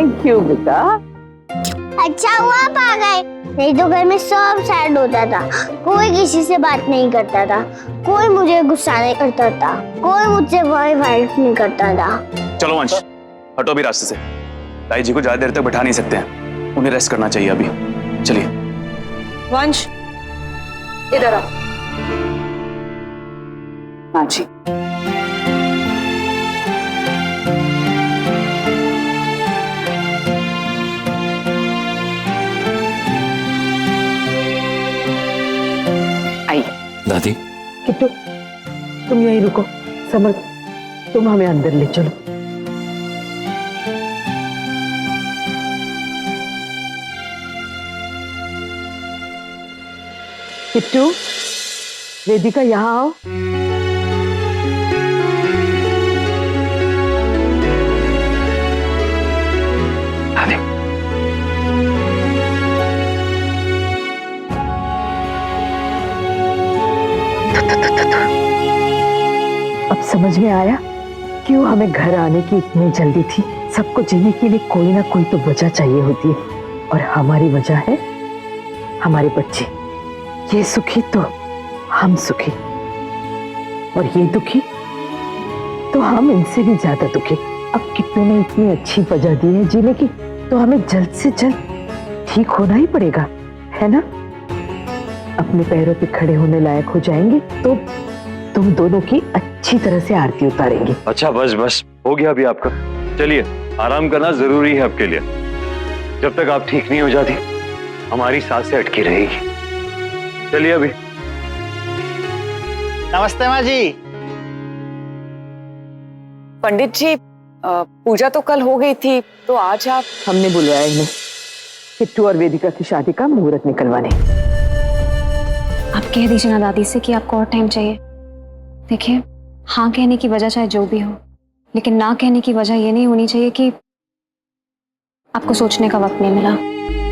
Thank you बेटा। अच्छा हुआ आप आ गए, नहीं तो घर में सब सैड होता था। कोई किसी से बात नहीं करता था, कोई मुझे गुस्सा नहीं करता था, कोई मुझसे फाइट नहीं करता था। चलो वंश, हटो भी रास्ते से। ताई जी को ज्यादा देर तक बैठा नहीं सकते हैं, उन्हें रेस्ट करना चाहिए अभी। चलिए वंश, इधर आओ। हाँ जी। दादी, किट्टू तुम यहीं रुको, समर तुम हमें अंदर ले चलो। किट्टू, वेदिका यहाँ आओ। अब समझ में आया क्यों हमें घर आने की इतनी जल्दी थी। सबको जीने के लिए कोई ना कोई तो वजह चाहिए होती है, और हमारी वजह है हमारे बच्चे। ये सुखी तो हम सुखी, और ये दुखी तो हम इनसे भी ज्यादा दुखी। अब किट्टू ने इतनी अच्छी वजह दी है जीने की, तो हमें जल्द से जल्द ठीक होना ही पड़ेगा, है ना? अपने पैरों पे खड़े होने लायक हो जाएंगे तो तुम दोनों की अच्छी तरह से आरती उतारेंगे। अच्छा बस बस हो गया अभी आपका। चलिए, आराम करना जरूरी है आपके लिए। जब तक आप ठीक नहीं हो जाती हमारी सांसें अटकी रहेगी। चलिए अभी। नमस्ते माँ जी। पंडित जी, पूजा तो कल हो गई थी, तो आज आप? हमने बुलवाया इन्हें किट्टू और वेदिका की शादी का मुहूर्त निकलवाने। आप कह दीजिए ना दादी से कि आपको और टाइम चाहिए। देखिए, हाँ कहने की वजह चाहे जो भी हो, लेकिन ना कहने की वजह ये नहीं होनी चाहिए कि आपको सोचने का वक्त नहीं मिला।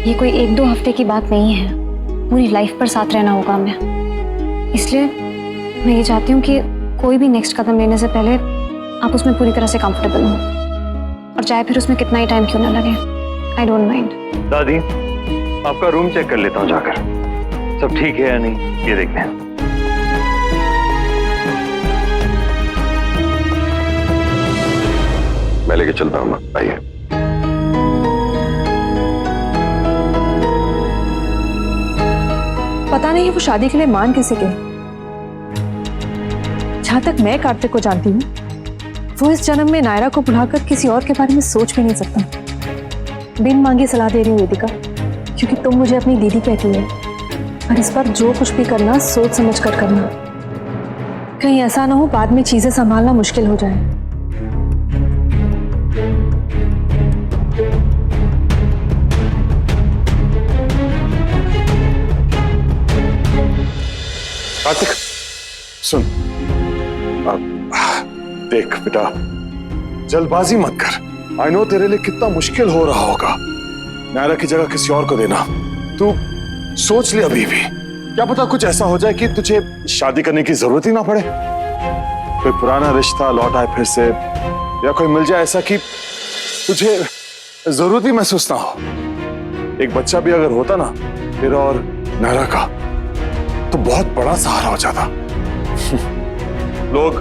ये कोई 1-2 हफ्ते की बात नहीं है, पूरी लाइफ पर साथ रहना होगा हमें। इसलिए मैं ये चाहती हूँ कि कोई भी नेक्स्ट कदम लेने से पहले आप उसमें पूरी तरह से कंफर्टेबल हो, और चाहे फिर उसमें कितना ही टाइम क्यों ना लगे। I don't mind. दादी, आपका रूम चेक कर लेता हूँ जाकर, सब ठीक है या नहीं ये देखते हैं। मैं लेके चलता हूँ, आइए। पता नहीं वो शादी के लिए मान कैसे गए। जहां तक मैं कार्तिक को जानती हूँ, वो इस जन्म में नायरा को बुलाकर किसी और के बारे में सोच भी नहीं सकता। बिन मांगी सलाह दे रही हूँ वेदिका, क्योंकि तुम मुझे अपनी दीदी कहती है, पर इस बार जो कुछ भी करना सोच समझ कर करना। कहीं ऐसा ना हो बाद में चीजें संभालना मुश्किल हो जाए। कार्तिक सुन, देख बेटा, जल्दबाजी मत कर। आई नो तेरे लिए कितना मुश्किल हो रहा होगा नायरा की जगह किसी और को देना। तू सोच ले अभी भी, क्या पता कुछ ऐसा हो जाए कि तुझे शादी करने की जरूरत ही ना पड़े। कोई पुराना रिश्ता लौट आए फिर से, या कोई मिल जाए ऐसा कि तुझे जरूरत ही महसूस ना हो। एक बच्चा भी अगर होता ना तेरा और नायरा का, तो बहुत बड़ा सहारा हो जाता। लोग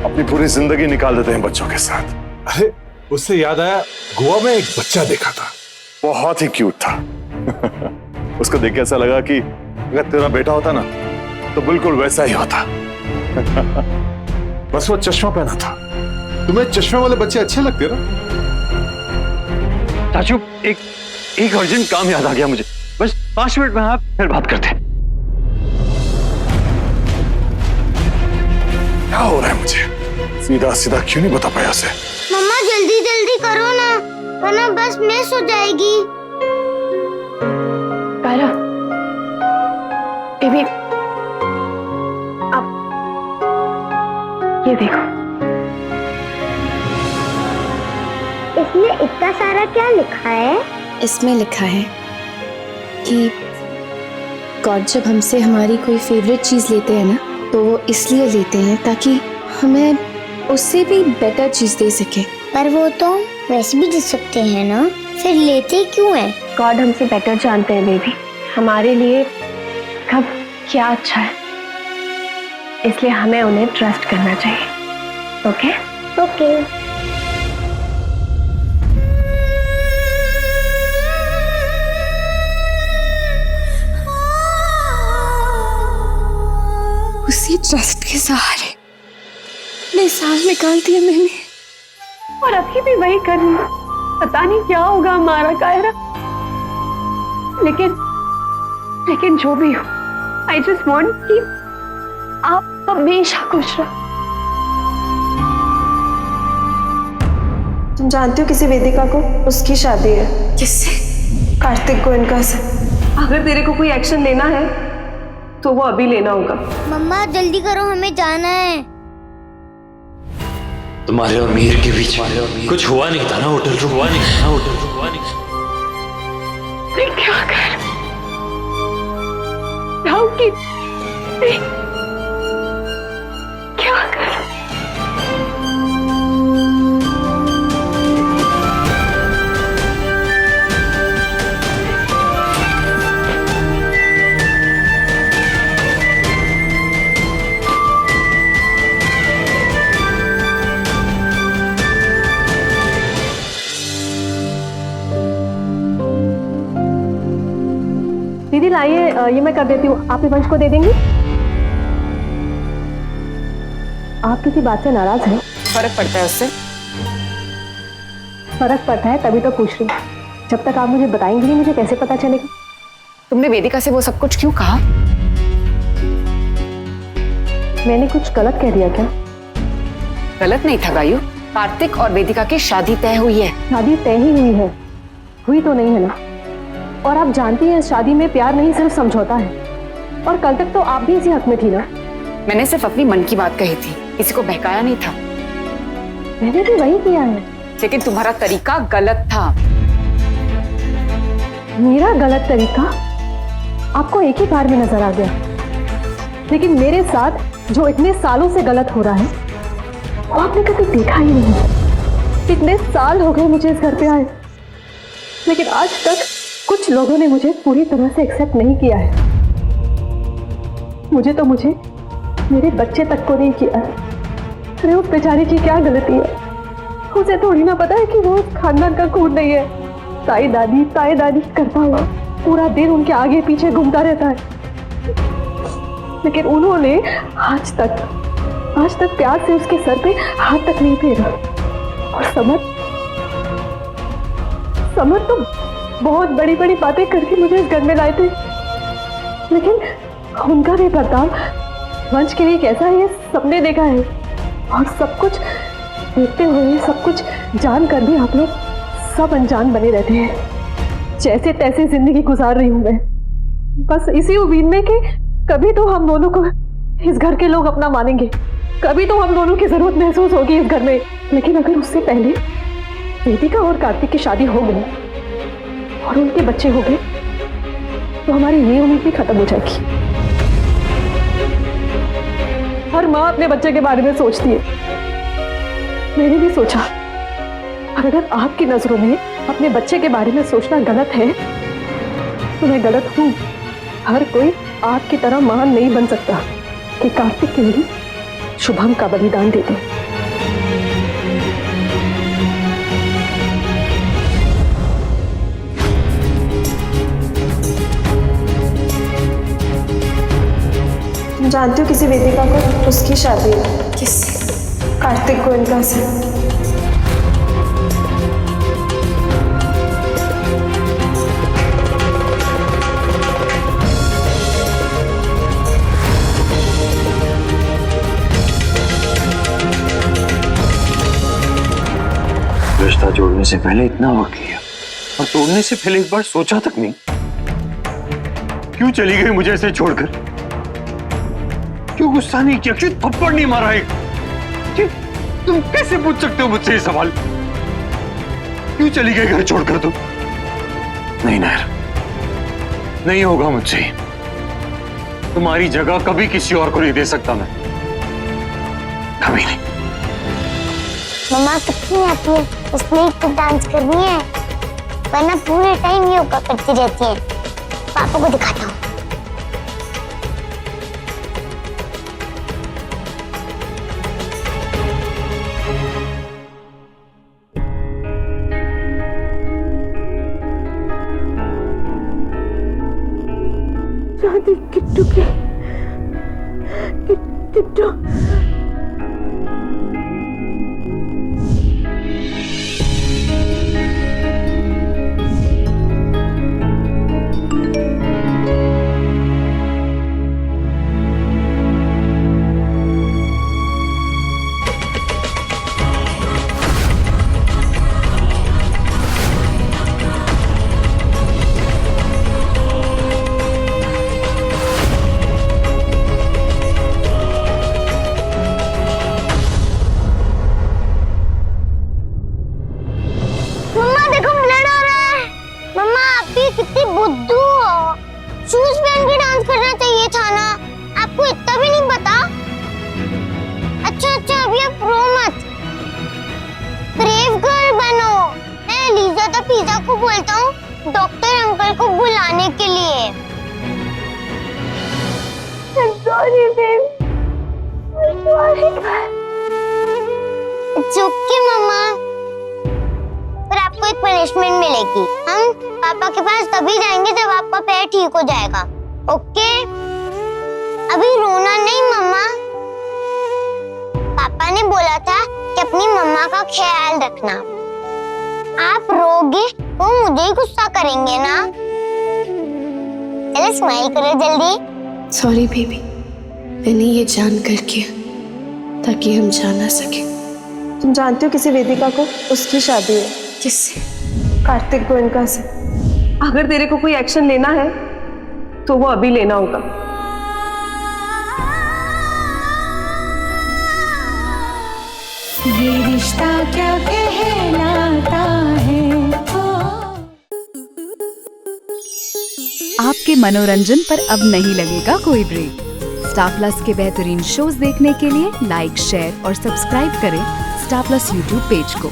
अपनी पूरी जिंदगी निकाल देते हैं बच्चों के साथ। अरे उससे याद आया, गोवा में एक बच्चा देखा था, बहुत ही क्यूट था। उसको देख के ऐसा लगा कि अगर तेरा बेटा होता ना तो बिल्कुल वैसा ही होता। बस वो चश्मा पहना था। तुम्हें चश्मे वाले बच्चे अच्छे लगते ना? चाचू, एक अर्जेंट काम याद आ गया मुझे, बस 5 मिनट में आप फिर बात करते हैं। क्या हो रहा है मुझे? सीधा सीधा क्यों नहीं बता पाया उसे? मम्मा जल्दी जल्दी करो ना, वरना बस मिस हो जाएगी। कायरा, टीवी अब ये देखो। इसमें इतना सारा क्या लिखा है? इसमें लिखा है कि गॉड जब हमसे हमारी कोई फेवरेट चीज लेते हैं ना, तो वो इसलिए लेते हैं ताकि हमें उससे भी बेटर चीज दे सके। पर वो तो वैसे भी दे सकते हैं ना, फिर लेते क्यों हैं? गॉड हमसे बेटर जानते हैं बेबी, हमारे लिए कब क्या अच्छा है, इसलिए हमें उन्हें ट्रस्ट करना चाहिए। ओके? ओके। उसी ट्रस्ट के सहारे अपने सांस निकाल दिया मैंने, और अभी भी वही कर रही हूँ। पता नहीं क्या होगा हमारा कायरा, लेकिन जो भी हो, आई जस्ट वांट कि आप हमेशा खुश रहो। तुम जानते हो किसी वेदिका को, उसकी शादी है। किससे? कार्तिक गोयनका से। अगर तेरे को कोई एक्शन लेना है तो वो अभी लेना होगा। मम्मा जल्दी करो, हमें जाना है। तुम्हारे और मीर के बीच कुछ हुआ नहीं था ना होटल रूम, हुआ नहीं। मैं क्या कर कि क्या कर? दीदी लाइए, ये मैं कर देती हूँ, आप वंश को दे देंगी? आप किसी बात से नाराज हैं? फर्क पड़ता है उससे? फर्क पड़ता है तभी तो पूछ रही हूँ। जब तक आप मुझे बताएंगी नहीं, मुझे कैसे पता चलेगा? तुमने वेदिका से वो सब कुछ क्यों कहा? मैंने कुछ गलत कह दिया क्या? गलत नहीं था गायू, कार्तिक और वेदिका की शादी तय हुई है। शादी तय ही हुई है, हुई तो नहीं है ना। और आप जानती हैं, शादी में प्यार नहीं सिर्फ समझौता है। और कल तक तो आप भी इसी हक में थी ना। मैंने सिर्फ अपनी मन की बात कही थी, किसी को बहकाया नहीं था। मैंने भी वही किया है। लेकिन तुम्हारा तरीका गलत था। मेरा गलत तरीका आपको एक ही बार में नजर आ गया, लेकिन मेरे साथ जो इतने सालों से गलत हो रहा है वो आपने कभी देखा ही नहीं। इतने साल हो गए मुझे इस घर पे आए, लेकिन आज तक कुछ लोगों ने मुझे पूरी तरह से एक्सेप्ट नहीं किया है। मुझे मेरे बच्चे तक को नहीं किया है। अरे उस बेचारी की क्या गलती है? उसे थोड़ी ना पता है कि वो खानदान का खून नहीं है। ताई दादी करता हुआ पूरा दिन उनके आगे पीछे घूमता रहता है, लेकिन उन्होंने आज तक प्यार से उसके सर पे हाथ तक नहीं फेरा। और समर तो बहुत बड़ी बड़ी बातें करके मुझे इस घर में लाए थे, लेकिन उनका भी बर्ताव वंश के लिए कैसा है ये सबने देखा है। और सब कुछ देखते हुए, सब कुछ जानकर भी आप लोग सब अनजान बने रहते हैं। जैसे तैसे जिंदगी गुजार रही हूं मैं, बस इसी उम्मीद में कि कभी तो हम दोनों को इस घर के लोग अपना मानेंगे, कभी तो हम दोनों की जरूरत महसूस होगी इस घर में। लेकिन अगर उससे पहले वेदिका और कार्तिक की शादी हो गई और उनके बच्चे हो गए तो हमारी ये उम्मीद भी खत्म हो जाएगी। हर माँ अपने बच्चे के बारे में सोचती है, मैंने भी सोचा। और अगर आपकी नजरों में अपने बच्चे के बारे में सोचना गलत है तो मैं गलत हूं। हर कोई आपकी तरह महान नहीं बन सकता कि कार्तिक के लिए शुभम का बलिदान दे दे। तुम जानते हो किसी वेदिका को, उसकी शादी है। किससे? कार्तिक गोयनका से। रिश्ता जोड़ने से पहले इतना वक्त लिया और तोड़ने से पहले एक बार सोचा तक नहीं। क्यों चली गई मुझे ऐसे छोड़कर? क्यों गुस्सा नहीं किया? क्यों थप्पड़ नहीं मारा? एक तुम कैसे पूछ सकते हो मुझसे ये सवाल? क्यों चली गई घर छोड़कर तुम? नहीं नहर, नहीं होगा मुझसे। तुम्हारी जगह कभी किसी और को नहीं दे सकता मैं, कभी नहीं। मम्मा कितनी आती है? इसलिए तो डांस करनी है, वरना पूरे टाइम योगा करती रहती है। पापा को दिखाता हूँ। शादी किट्टू की किट्टू मम्मा देखो ब्लड आ रहा है। मम्मा आप भी कितनी बुद्धू हो। शूज पहन के डांस करना चाहिए था ना, आपको इतना भी नहीं पता। अच्छा अभी आप रो मत, ब्रेव गर्ल बनो। मैं लीजा द पिज़्ज़ा को बोलता हूँ डॉक्टर अंकल को बुलाने के लिए। सॉरी बेब, इट्स ओके मम्मा, पर आपको एक पनिशमेंट मिलेगी। हम पापा के पास तभी जाएंगे जब आपका पैर ठीक हो जाएगा, ओके? अभी रोना नहीं मम्मा। पापा ने बोला था कि अपनी मम्मा का ख्याल रखना। आप रोगे तो मुझे ही गुस्सा करेंगे ना। चलो स्माइल करो जल्दी। सॉरी बेबी, मैंने ये जानकर किया ताकि हम जा ना सके। तुम जानते हो किसी वेदिका को? उसकी शादी है। किससे? कार्तिक गोयनका से। अगर तेरे को कोई एक्शन लेना है तो वो अभी लेना होगा। ये रिश्ता क्या कहलाता है। आपके मनोरंजन पर अब नहीं लगेगा कोई ब्रेक। स्टार प्लस के बेहतरीन शोज देखने के लिए लाइक, शेयर और सब्सक्राइब करें स्टार प्लस यूट्यूब पेज को।